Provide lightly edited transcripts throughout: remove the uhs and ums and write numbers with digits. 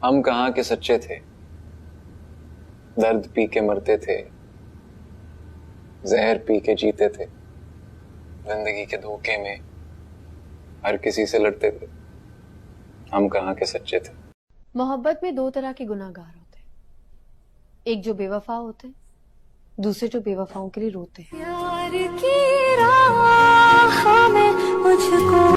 हम कहाँ के सच्चे थे, दर्द पी के मरते थे, जहर पी के जीते थे, जिंदगी के धोखे में हर किसी से लड़ते थे। हम कहाँ के सच्चे थे। मोहब्बत में दो तरह के गुनाहगार होते हैं, एक जो बेवफा होते हैं, दूसरे जो बेवफाओं के लिए रोते हैं। प्यार की राह में मुझको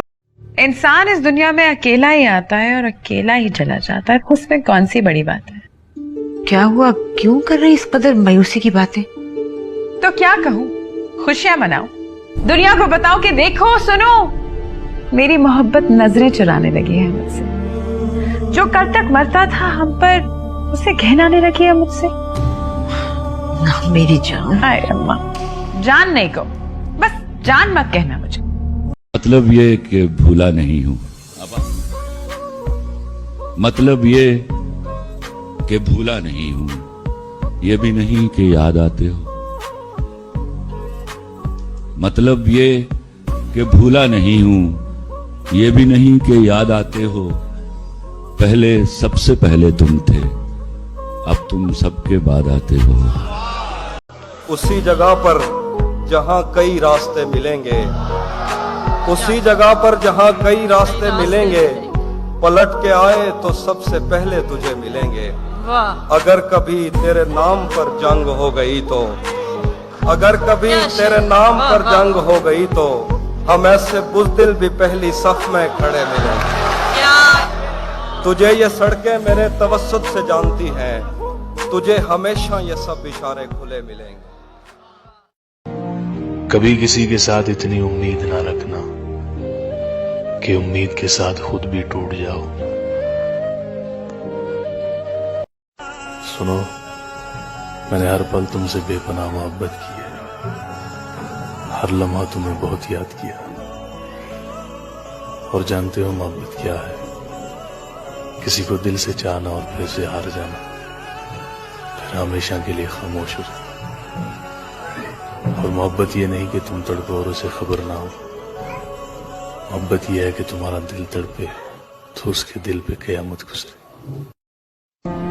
इंसान इस दुनिया में अकेला ही आता है और अकेला ही चला जाता है, उसमें कौन सी बड़ी बात है। क्या हुआ, क्यों कर रही इस कदर मायूसी की बातें? तो क्या कहूँ, खुशियां मनाओ, दुनिया को बताओ कि देखो सुनो मेरी मोहब्बत नजरें चुराने लगी है मुझसे। जो कल तक मरता था हम पर, उसे घिन आने लगी है मुझसे। ना मेरी जान। हाय अम्मा, जान नहीं को, बस जान मत कहना मुझे। मतलब ये कि भूला नहीं हूं, मतलब ये कि भूला नहीं हूं, ये भी नहीं कि याद आते हो। मतलब ये कि भूला नहीं हूं, ये भी नहीं कि याद आते हो। पहले सबसे पहले तुम थे, अब तुम सबके बाद आते हो। उसी जगह पर जहां कई रास्ते मिलेंगे, उसी जगह पर जहां कई रास्ते मिलेंगे, पलट के आए तो सबसे पहले तुझे मिलेंगे। अगर कभी तेरे नाम पर जंग हो गई तो, अगर कभी तेरे नाम पर जंग हो गई तो, हम ऐसे बुज़दिल भी पहली सफ में खड़े मिलेंगे। तुझे ये सड़कें मेरे तवस्सुत से जानती हैं, तुझे हमेशा ये सब इशारे खुले मिलेंगे। कभी किसी के साथ इतनी उम्मीद ना रखना कि उम्मीद के साथ खुद भी टूट जाओ। सुनो, मैंने हर पल तुमसे बेपनाह मोहब्बत की है, हर लम्हा तुम्हें बहुत याद किया। और जानते हो मोहब्बत क्या है? किसी को दिल से चाहना और फिर से हार जाना, फिर हमेशा के लिए खामोश हो जाना। और मोहब्बत ये नहीं कि तुम तड़पो और उसे खबर ना हो, मोहब्बत ये है कि तुम्हारा दिल तड़पे तो उसके दिल पे क़यामत गुजरे।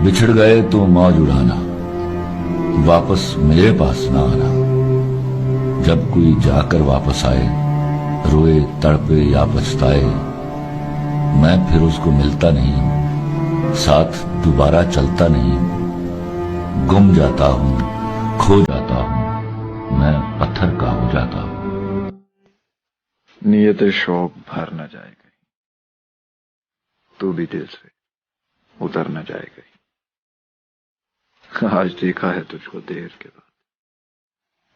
बिछड़ गए तो मौज उड़ाना, वापस मेरे पास ना आना। जब कोई जाकर वापस आए, रोए तड़पे या पछताए, मैं फिर उसको मिलता नहीं, साथ दोबारा चलता नहीं। गुम जाता हूँ, खो जाता हूँ, मैं पत्थर का हो जाता हूँ। नियत शौक भर न जाए कहीं, तू भी दिल से उतर न जाए कहीं। आज देखा है तुझको देर के बाद,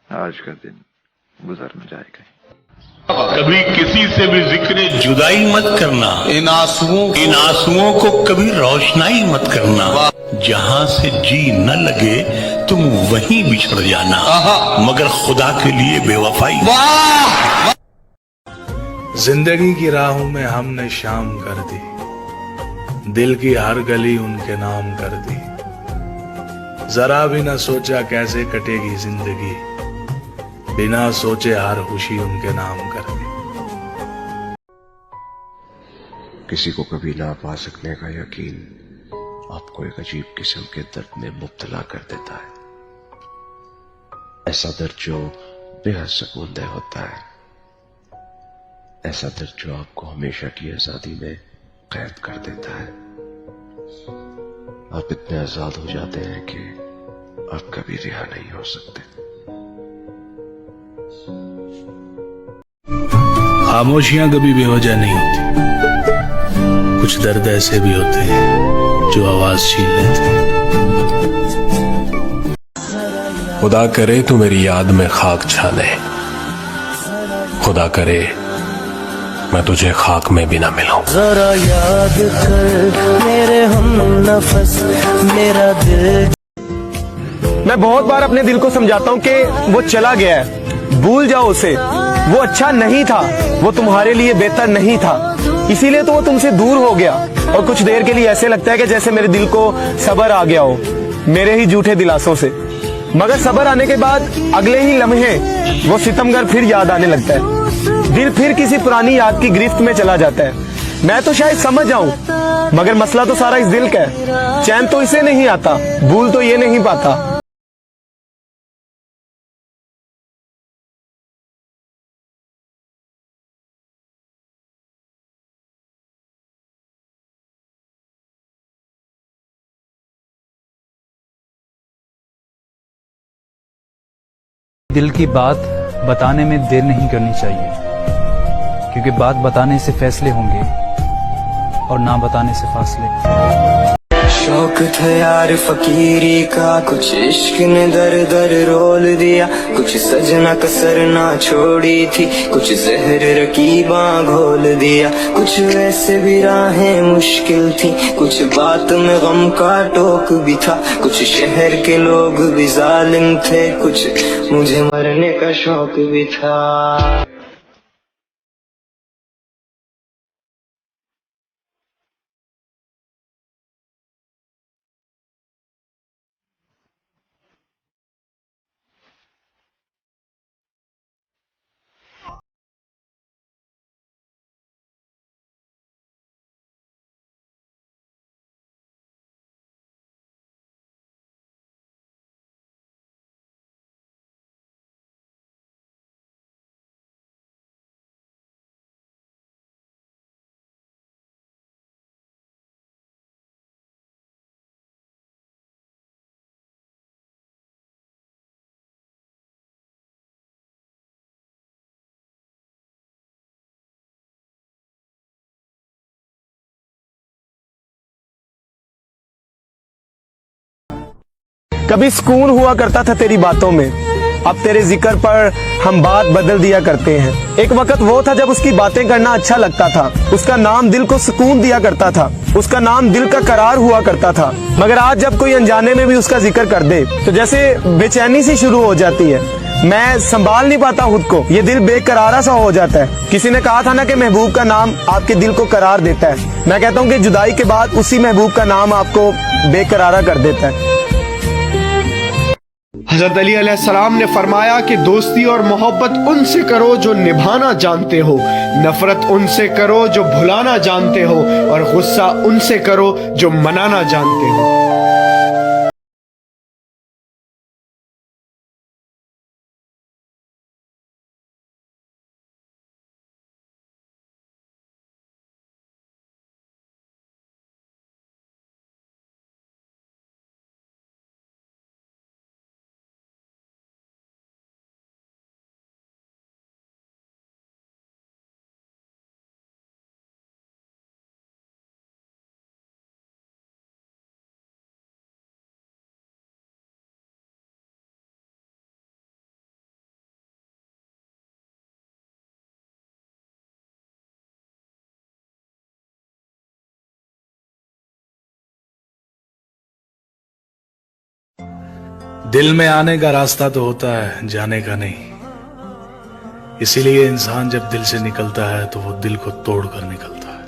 आज का दिन गुजर न जाए कहीं। कभी किसी से भी जिक्र जुदाई मत करना, इन आंसुओं को कभी रोशनाई मत करना। जहां से जी न लगे तुम वहीं बिछड़ जाना, मगर खुदा के लिए बेवफाई। जिंदगी की राहों में हमने शाम कर दी, दिल की हर गली उनके नाम कर दी। जरा भी न सोचा कैसे कटेगी जिंदगी, बिना सोचे हर खुशी उनके नाम कर दी। किसी को कभी ना पा सकने का यकीन आपको एक अजीब किस्म के दर्द में मुब्तला कर देता है। ऐसा दर्द जो बेहद सुकूनदेह होता है, ऐसा दर्द जो आपको हमेशा की आजादी में कैद कर देता है। आप इतने आजाद हो जाते हैं कि आप कभी रिहा नहीं हो सकते। खामोशियां कभी बेवजह नहीं होती, कुछ दर्द ऐसे भी होते हैं जो आवाज छीन लेते हैं। खुदा करे तू मेरी याद में खाक छाने, खुदा करे मैं तुझे खाक में भी ना मिलाऊं। जरा याद कर मेरे हम नफस मेरा दिल। मैं बहुत बार अपने दिल को समझाता हूँ कि वो चला गया है, भूल जाओ उसे, वो अच्छा नहीं था, वो तुम्हारे लिए बेहतर नहीं था, इसीलिए तो वो तुमसे दूर हो गया। और कुछ देर के लिए ऐसे लगता है कि जैसे मेरे दिल को सब्र आ गया हो मेरे ही झूठे दिलासों से। मगर सब्र आने के बाद अगले ही लम्हे वो सितमगर फिर याद आने लगता है, दिल फिर किसी पुरानी याद की गिरफ्त में चला जाता है। मैं तो शायद समझ जाऊं, मगर मसला तो सारा इस दिल का है। चैन तो इसे नहीं आता, भूल तो ये नहीं पाता। दिल की बात बताने में देर नहीं करनी चाहिए, क्योंकि बात बताने से फैसले होंगे और ना बताने से फासले। शौक था यार फकीरी का, कुछ इश्क ने दर दर रोल दिया, कुछ सजना कसर ना छोड़ी थी, कुछ जहर रकीबा घोल दिया, कुछ वैसे भी राहें मुश्किल थी, कुछ बात में गम का टोक भी था, कुछ शहर के लोग भी जालिम थे, कुछ मुझे मरने का शौक भी था। कभी सुकून हुआ करता था तेरी बातों में, अब तेरे जिक्र पर हम बात बदल दिया करते हैं। एक वक्त वो था जब उसकी बातें करना अच्छा लगता था, उसका नाम दिल को सुकून दिया करता था, उसका नाम दिल का करार हुआ करता था। मगर आज जब कोई अनजाने में भी उसका जिक्र कर दे तो जैसे बेचैनी सी शुरू हो जाती है, मैं संभाल नहीं पाता खुद को, ये दिल बेकरारा सा हो जाता है। किसी ने कहा था ना कि महबूब का नाम आपके दिल को करार देता है, मैं कहता हूँ कि जुदाई के बाद उसी महबूब का नाम आपको बेकरारा कर देता है। हजरत अली अलैहिस्सलाम ने फरमाया कि दोस्ती और मोहब्बत उनसे करो जो निभाना जानते हो, नफरत उनसे करो जो भुलाना जानते हो, और गुस्सा उनसे करो जो मनाना जानते हो। दिल में आने का रास्ता तो होता है, जाने का नहीं। इसीलिए इंसान जब दिल से निकलता है तो वो दिल को तोड़ कर निकलता है।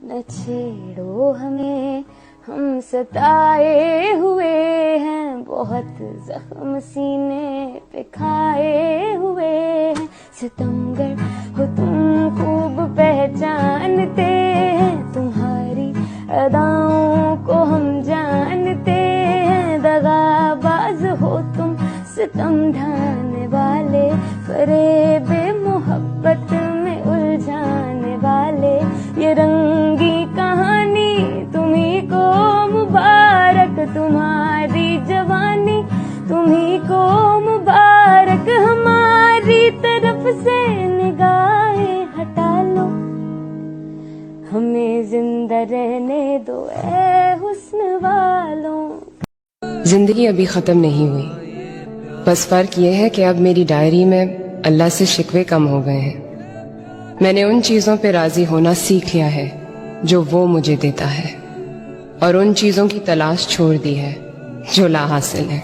न छेड़ो हमें, हम सताए हुए हैं, बहुत जख्म सीने पे खाए हुए हैं। सितमगर हो तुम खूब पहचानते हैं, तुम्हारी अदाओं को हम जानते हैं। दगाबाज हो तुम, सितम ढाने वाले, फरेबे मोहब्बत में उलझाने वाले। ये रंगी कहानी तुम्ही को मुबारक, तुम्हारी जवानी तुम्ही को मुबारक। हमारी तरफ से निगाहें हटा लो, हमें जिंदा रहने दो ऐ हुस्न वालों। जिंदगी अभी खत्म नहीं हुई, बस फर्क ये है कि अब मेरी डायरी में अल्लाह से शिकवे कम हो गए हैं। मैंने उन चीजों पे राजी होना सीख लिया है जो वो मुझे देता है, और उन चीजों की तलाश छोड़ दी है जो ला हासिल है।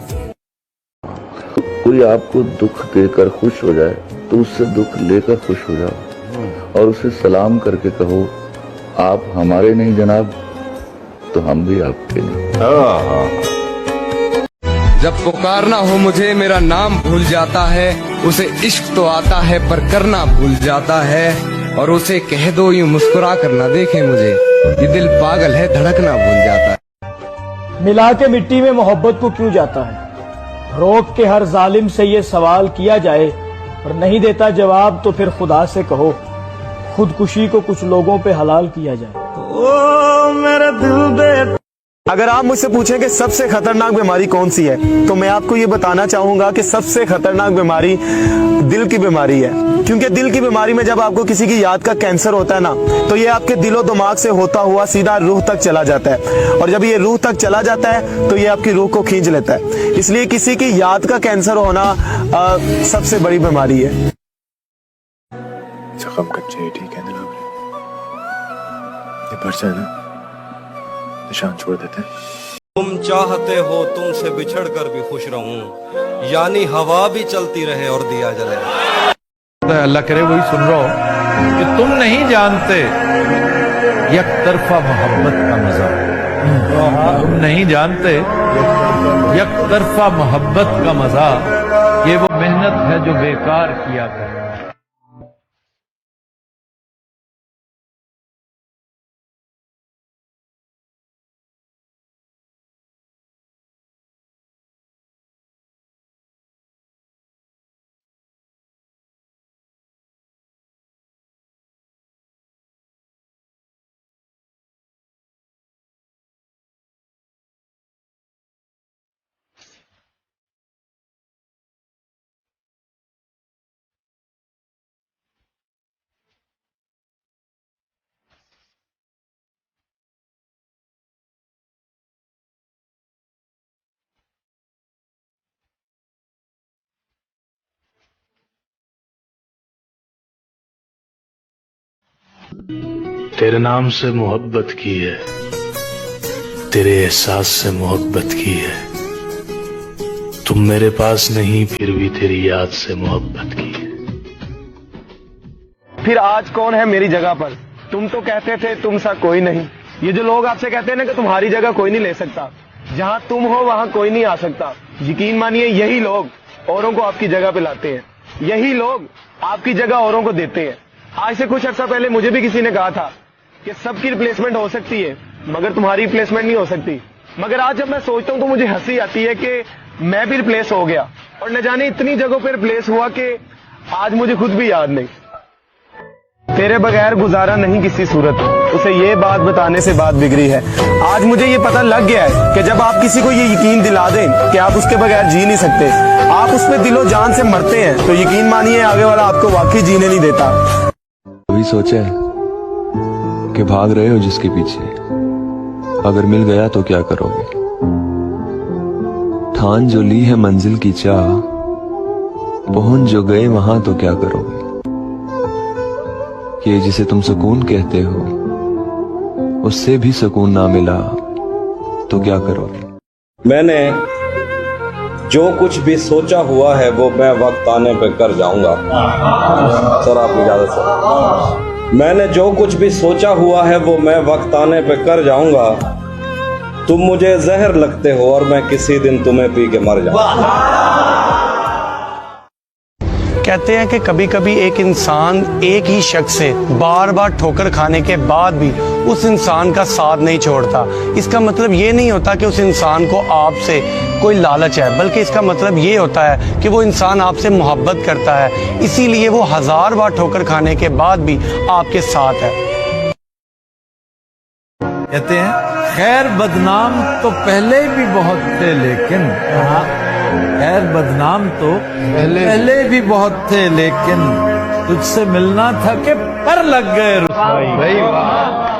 कोई आपको दुख देकर खुश हो जाए तो उससे दुख लेकर खुश हो जाओ, और उसे सलाम करके कहो आप हमारे नहीं जनाब, तो हम भी आपके नहीं। जब पुकारना हो मुझे मेरा नाम भूल जाता है, उसे इश्क तो आता है पर करना भूल जाता है। और उसे कह दो यूं मुस्कुरा कर ना देखे मुझे, ये दिल पागल है धड़कना भूल जाता है। मिला के मिट्टी में मोहब्बत को क्यों जाता है, रोक के हर जालिम से ये सवाल किया जाए और नहीं देता जवाब तो फिर खुदा से कहो खुदकुशी को कुछ लोगों पे हलाल किया जाए। ओ मेरा दिल अगर आप मुझसे पूछें कि सबसे खतरनाक बीमारी कौन सी है, तो मैं आपको ये बताना चाहूंगा कि सबसे खतरनाक बीमारी दिल की बीमारी है। क्योंकि दिल की बीमारी में जब आपको किसी की याद का कैंसर होता है ना, तो ये आपके दिलो दिमाग से होता हुआ सीधा रूह तक चला जाता है, और जब ये रूह तक चला जाता है तो ये आपकी रूह को खींच लेता है। इसलिए किसी की याद का कैंसर होना सबसे बड़ी बीमारी है। जख्म कच्चे ठीक है ना, ये पर्चा है ना, निशान छोड़ देते हैं। तुम चाहते हो तुमसे बिछड़ कर भी खुश रहूं, यानी हवा भी चलती रहे और दिया जले। अल्लाह करे वही सुन रहा हो कि तुम नहीं जानते एक तरफा मोहब्बत का मजा, तुम नहीं जानते एक तरफा मोहब्बत का मजा, ये वो मेहनत है जो बेकार किया कर। तेरे नाम से मोहब्बत की है, तेरे एहसास से मोहब्बत की है, तुम मेरे पास नहीं फिर भी तेरी याद से मोहब्बत की है। फिर आज कौन है मेरी जगह पर, तुम तो कहते थे तुम सा कोई नहीं। ये जो लोग आपसे कहते हैं ना कि तुम्हारी जगह कोई नहीं ले सकता, जहां तुम हो वहां कोई नहीं आ सकता, यकीन मानिए यही लोग औरों को आपकी जगह पे लाते हैं, यही लोग आपकी जगह औरों को देते हैं। आज से कुछ अर्सा पहले मुझे भी किसी ने कहा था कि सबकी रिप्लेसमेंट हो सकती है मगर तुम्हारी रिप्लेसमेंट नहीं हो सकती। मगर आज जब मैं सोचता हूं तो मुझे हंसी आती है कि मैं भी रिप्लेस हो गया, और न जाने इतनी जगहों पर रिप्लेस हुआ कि आज मुझे खुद भी याद नहीं। तेरे बगैर गुजारा नहीं किसी सूरत, उसे ये बात बताने से बात बिगड़ी है। आज मुझे ये पता लग गया है कि जब आप किसी को ये यकीन दिला दें कि आप उसके बगैर जी नहीं सकते, आप उसमें दिलो जान से मरते हैं, तो यकीन मानिए आगे वाला आपको वाकई जीने नहीं देता। कभी सोचा है कि भाग रहे हो जिसके पीछे, अगर मिल गया तो क्या करोगे? ठान जो ली है मंजिल की चाह, पहुंच जो गए वहां तो क्या करोगे? ये जिसे तुम सुकून कहते हो, उससे भी सुकून ना मिला तो क्या करोगे? मैंने जो कुछ भी सोचा हुआ है वो मैं वक्त आने पे कर जाऊंगा। सर आपकी इजाजत सर। मैंने जो कुछ भी सोचा हुआ है वो मैं वक्त आने पे कर जाऊंगा। तुम मुझे जहर लगते हो और मैं किसी दिन तुम्हें पी के मर जाऊंगा। कहते हैं कि कभी कभी एक इंसान एक ही शख्स से बार बार ठोकर खाने के बाद भी उस इंसान का साथ नहीं छोड़ता। इसका मतलब ये नहीं होता कि उस इंसान को आपसे कोई लालच है, बल्कि इसका मतलब ये होता है कि वो इंसान आपसे मोहब्बत करता है, इसीलिए वो 1000 बार ठोकर खाने के बाद भी आपके साथ है। कहते हैं खैर बदनाम तो पहले भी बहुत थे, लेकिन खैर बदनाम तो पहले भी बहुत थे, लेकिन तुझसे मिलना था कि पर लग गए रुसवाई। भाई वाह।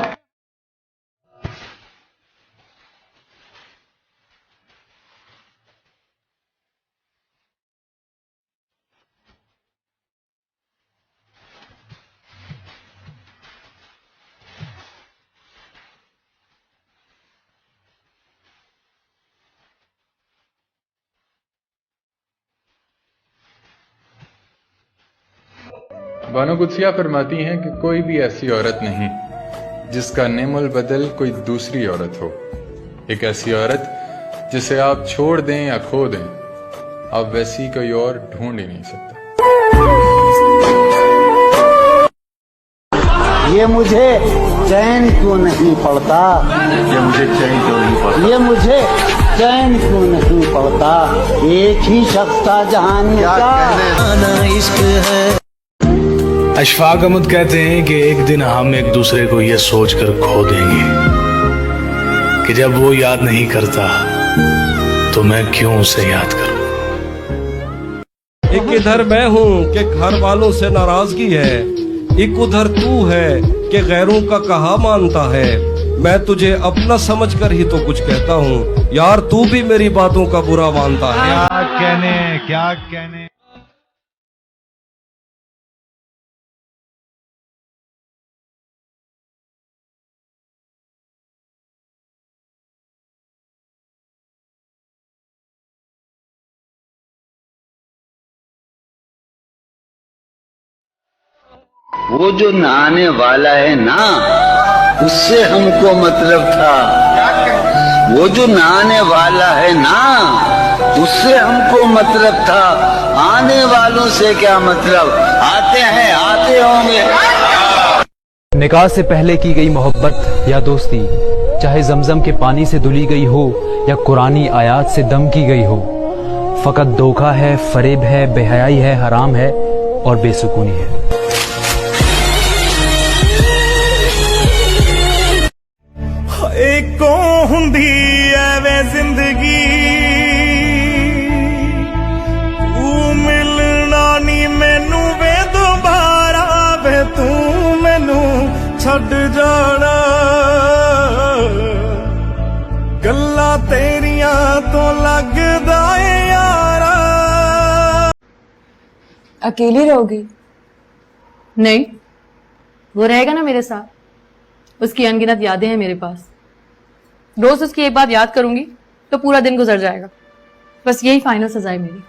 बानो कुद्सिया फरमाती हैं कि कोई भी ऐसी औरत नहीं जिसका नेमुल बदल कोई दूसरी औरत हो। एक ऐसी औरत जिसे आप छोड़ दें या खो दें, आप वैसी कोई और ढूंढ ही नहीं सकता। ये मुझे चैन क्यों नहीं पड़ता, ये मुझे चैन क्यों नहीं पड़ता, ये मुझे चैन क्यों नहीं पड़ता, एक ही शख्स था जहान का इश्क है। अशफाक अहमद कहते हैं कि एक दिन हम एक दूसरे को ये सोचकर खो देंगे कि जब वो याद नहीं करता तो मैं क्यों उसे याद करूं। एक इधर मैं हूँ कि घर वालों से नाराजगी है, एक उधर तू है कि गैरों का कहा मानता है। मैं तुझे अपना समझकर ही तो कुछ कहता हूँ, यार तू भी मेरी बातों का बुरा मानता है। क्या कहने वो जो नहाने वाला है ना, उससे हमको मतलब था। वो जो नहाने वाला है ना, उससे हमको मतलब था। आने वालों से क्या मतलब, आते हैं आते होंगे। निकाह से पहले की गई मोहब्बत या दोस्ती, चाहे जमजम के पानी से धुली गई हो या कुरानी आयात से दम की गई हो, फकत धोखा है, फरेब है, बेहयाई है, हराम है और बेसुकूनी है। एको हुंदी एवे जिंदगी, तू मिलना नी मैनू वे दोबारा, वे तू मैनू छड़ जाना। गल्लां तेरियां तो लगदा ए यारा। अकेली रहोगी? नहीं, वो रहेगा ना मेरे साथ। उसकी अनगिनत यादें हैं मेरे पास। रोज उसकी एक बात याद करूंगी तो पूरा दिन गुजर जाएगा। बस यही फाइनल सजा है मेरी।